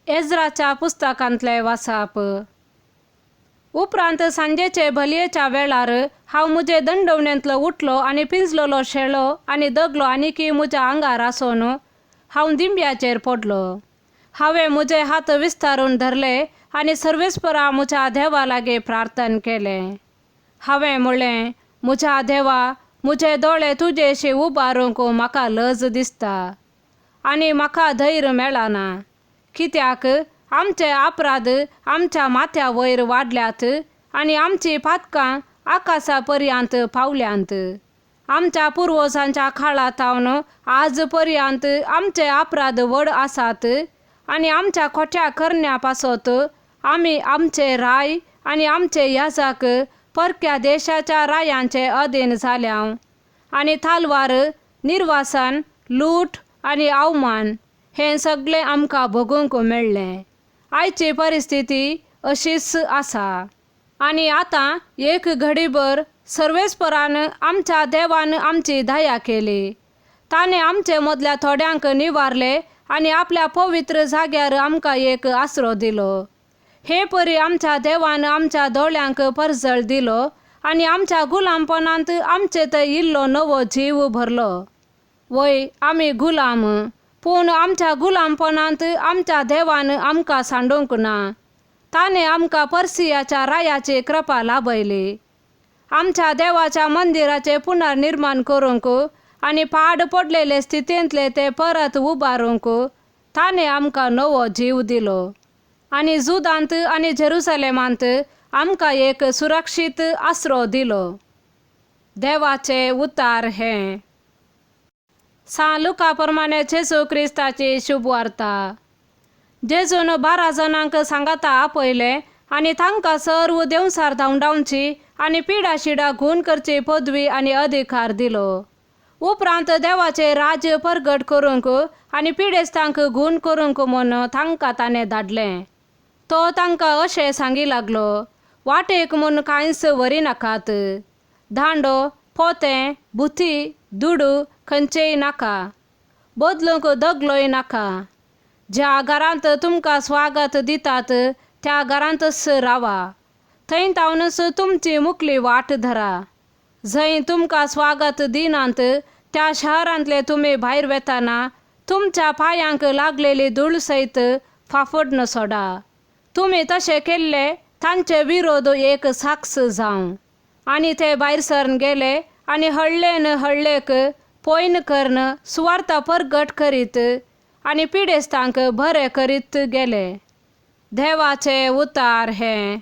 एज्राच्या पुस्तकांतले वाचप. उपरांत सांजेचे भलयेच्या वेळार हांव मुजे दंडवण्यांतलो उठलो आनी पिंजलोलो शेळो आनी दगलो आनी म्हज्या आंगार आसोन हांव दिंब्याचेर पडलो. हांवें म्हजे हात विस्तारून धरले आनी सर्वेस्परा म्हज्या देवा लागीं प्रार्थना केलें. हांवें म्हणलें, म्हज्या देवा, म्हजे दोळे तुजेशी उबारूंक म्हाका लज दिसता आनी म्हाका धैर्य मेळना, कित्याक आमचे अपराध आमच्या माथ्या वयर वाडल्यात आनी आमची पातकां आकाशा पर्यंत पावल्यांत. आमच्या पुर्वजांच्या काळांतावन आज पर्यंत आमचे अपराध व्हड आसात आनी आमच्या खोट्या करण्या पासत आमी आमचे राय आनी आमचे याजक परक्या देशाच्या रायांचे अधीन जाल्या आनी तालवार, निर्वासन, लूट आनी अवमान हें सगळें आमकां भोगूंक मेळ्ळें. आयची परिस्थिती अशीच आसा. आनी आतां एक घडीभर सर्वेस्परान आमच्या देवान आमची दया केली. ताणें आमचे मदल्या थोड्यांक निवारले आनी आपल्या पवित्र जाग्यार आमकां एक आसरो दिलो. हे परी आमच्या देवान आमच्या दोळ्यांक परजळ दिलो आनी आमच्या गुलामपणांत आमचे थंय इल्लो नवो जीव भरलो. वय आमी गुलाम, पूण आमच्या गुलामपणांत आमच्या देवान आमकां सांडूंक ना. ताणें आमकां पर्सियाच्या रायाची कृपा लाभयली. आमच्या देवाच्या मंदिराचें पुनर्निर्माण करूंक आनी पाड पडलेले स्थितींतले ते परत उबारूंक ताणें आमकां नवो जीव दिलो. आनी जुदांत आनी जेरुसलेमांत आमकां एक सुरक्षीत आसरो दिलो. देवाचे उतार हें. सा लुका प्रमाणे जेजू क्रिस्ताची शुभ वार्ता. जेजून 12 जाणांक सांगाता आपयले आनी तांकां सर्व देवसार धांवडावची आनी पिडा शिडा घूण करची पदवी आनी अधिकार दिलो. उपरांत देवाचे राज्य परगट करूंक आनी पिडेस्तांक घूण करूंक म्हूण तांकां ताणें धाडलें. तो तांकां अशें सांगी लागलो, वाटेक म्हूण कांयच व्हरी नाकात. धांडो, पोतें, बुती, दुडू खंयचेय नाका. बदलूंक दगलोय नाका. ज्या घरांत तुमकां स्वागत दितात त्या घरांतच रावा. थंय तावनच तुमची मुखली वाट धरा. जंय तुमकां स्वागत दिनात त्या शहरांतले तुमी भायर वेताना तुमच्या पांयांक लागलेली धूळ सयत फाफडन सोडा. तुमी तशें केल्ले तांचे विरोध एक साक्ष जावं. आनी ते भायर सरून गेले आनी हळ्ळेन हळ्ळेक पयन करून सुवार्त परगट करीत आनी पिडेस्तांक बरें करीत गेले. देवाचे उतार हें.